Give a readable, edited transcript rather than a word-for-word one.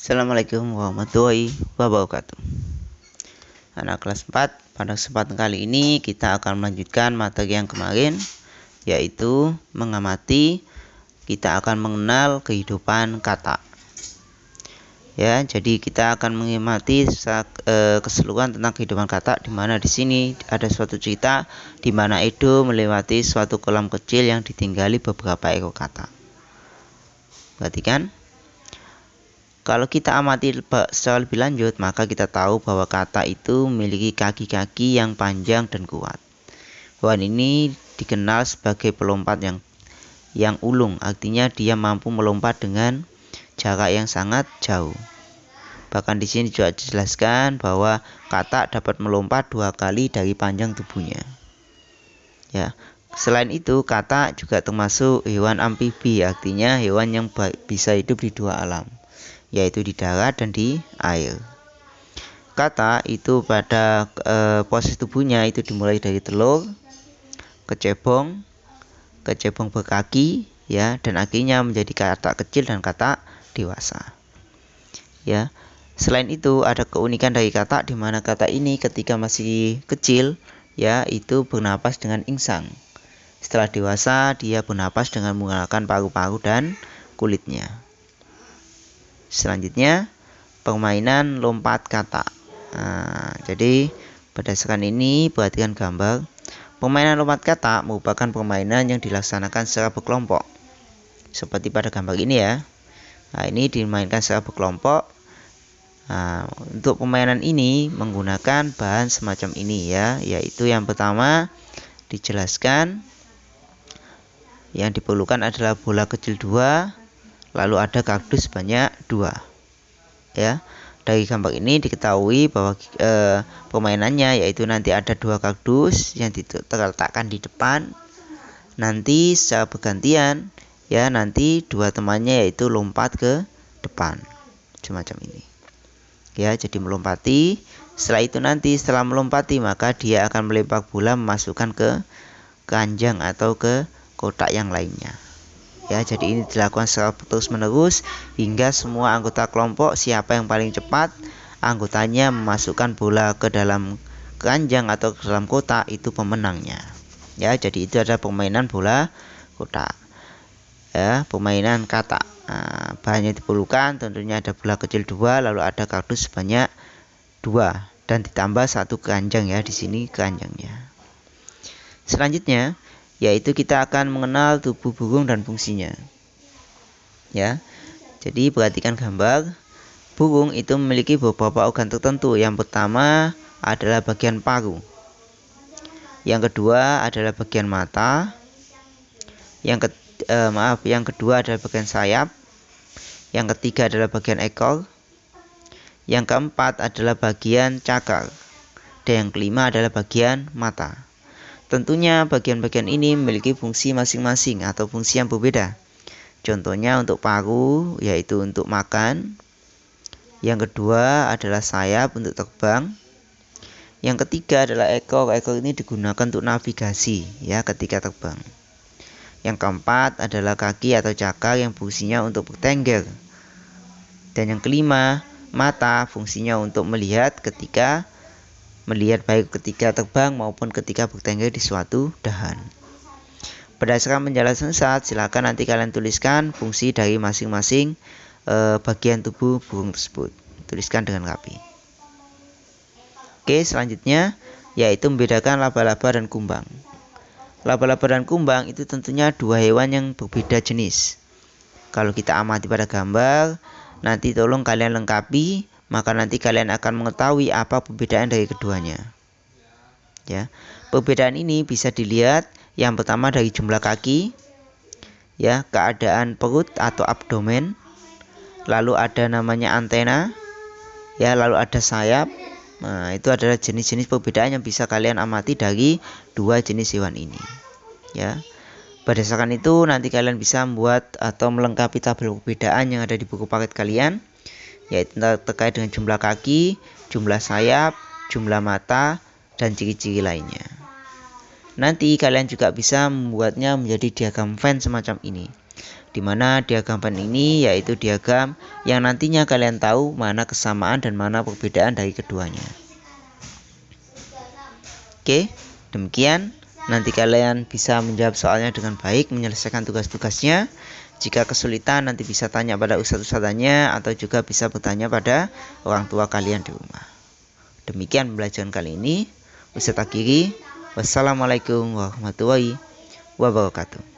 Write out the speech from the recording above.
Assalamualaikum warahmatullahi wabarakatuh. Anak kelas 4, pada kesempatan kali ini kita akan melanjutkan materi yang kemarin, yaitu mengamati. Kita akan mengenal kehidupan kata. Ya, jadi kita akan mengamati keseluruhan tentang kehidupan kata, di mana di sini ada suatu cerita di mana Edo melewati suatu kolam kecil yang ditinggali beberapa ekor kata. Perhatikan. Kalau kita amati secara lebih lanjut, maka kita tahu bahwa kata itu memiliki kaki-kaki yang panjang dan kuat. Hewan ini dikenal sebagai pelompat yang ulung, artinya dia mampu melompat dengan jarak yang sangat jauh. Bahkan di sini juga dijelaskan bahwa kata dapat melompat 2 kali dari panjang tubuhnya. Ya. Selain itu, kata juga termasuk hewan amfibi, artinya hewan yang bisa hidup di 2 alam, yaitu di darat dan di air. Kata itu pada proses tubuhnya itu dimulai dari telur, kecebong berkaki, ya, dan akhirnya menjadi kata kecil dan kata dewasa. Ya. Selain itu ada keunikan dari kata, di mana kata ini ketika masih kecil, ya, itu bernapas dengan insang. Setelah dewasa, dia bernapas dengan menggunakan paru-paru dan kulitnya. Selanjutnya, permainan lompat kata. Jadi berdasarkan ini, perhatikan gambar. Permainan lompat kata merupakan permainan yang dilaksanakan secara berkelompok, seperti pada gambar ini, ya. Ini dimainkan secara berkelompok. Untuk permainan ini menggunakan bahan semacam ini, ya, yaitu yang pertama dijelaskan yang diperlukan adalah bola kecil 2, lalu ada kardus sebanyak 2. Ya, dari gambar ini diketahui bahwa permainannya yaitu nanti ada 2 kardus yang terletakkan di depan. Nanti secara bergantian, ya, nanti 2 temannya yaitu lompat ke depan, semacam ini. Ya, jadi melompati. Setelah itu nanti setelah melompati, maka dia akan melempar bola memasukkan ke keranjang atau ke kotak yang lainnya. Ya, jadi ini dilakukan secara terus-menerus hingga semua anggota kelompok, siapa yang paling cepat anggotanya memasukkan bola ke dalam keranjang atau ke dalam kotak, itu pemenangnya. Ya, jadi itu adalah permainan bola kotak. Ya, permainan kata. Bahannya diperlukan tentunya ada bola kecil 2, lalu ada kardus sebanyak 2 dan ditambah 1 keranjang, ya, di sini keranjangnya. Selanjutnya yaitu kita akan mengenal tubuh burung dan fungsinya. Ya. Jadi perhatikan gambar. Burung itu memiliki beberapa organ tertentu. Yang pertama adalah bagian paru. Yang kedua adalah bagian mata. Yang kedua adalah bagian sayap. Yang ketiga adalah bagian ekor. Yang keempat adalah bagian cakar. Dan yang kelima adalah bagian mata. Tentunya bagian-bagian ini memiliki fungsi masing-masing atau fungsi yang berbeda. Contohnya untuk paru yaitu untuk makan. Yang kedua adalah sayap untuk terbang. Yang ketiga adalah ekor. Ekor ini digunakan untuk navigasi, ya, ketika terbang. Yang keempat adalah kaki atau cakar yang fungsinya untuk bertengger. Dan yang kelima, mata, fungsinya untuk melihat baik ketika terbang maupun ketika bertengger di suatu dahan. Berdasarkan penjelasan saat, silakan nanti kalian tuliskan fungsi dari masing-masing bagian tubuh burung tersebut. Tuliskan dengan rapi. Oke, selanjutnya yaitu membedakan laba-laba dan kumbang. Laba-laba dan kumbang itu tentunya 2 hewan yang berbeda jenis. Kalau kita amati pada gambar, nanti tolong kalian lengkapi, maka nanti kalian akan mengetahui apa perbedaan dari keduanya. Ya, perbedaan ini bisa dilihat yang pertama dari jumlah kaki, ya, keadaan perut atau abdomen, lalu ada namanya antena, ya, lalu ada sayap. Nah, itu adalah jenis-jenis perbedaan yang bisa kalian amati dari 2 jenis hewan ini. Ya. Berdasarkan itu nanti kalian bisa membuat atau melengkapi tabel perbedaan yang ada di buku paket kalian, yaitu terkait dengan jumlah kaki, jumlah sayap, jumlah mata, dan ciri-ciri lainnya. Nanti kalian juga bisa membuatnya menjadi diagram Venn semacam ini. Dimana diagram Venn ini yaitu diagram yang nantinya kalian tahu mana kesamaan dan mana perbedaan dari keduanya. Oke, demikian. Nanti kalian bisa menjawab soalnya dengan baik, menyelesaikan tugas-tugasnya. Jika kesulitan nanti bisa tanya pada ustadz-ustadzanya atau juga bisa bertanya pada orang tua kalian di rumah. Demikian pembelajaran kali ini. Ustadz akhiri. Wassalamualaikum warahmatullahi wabarakatuh.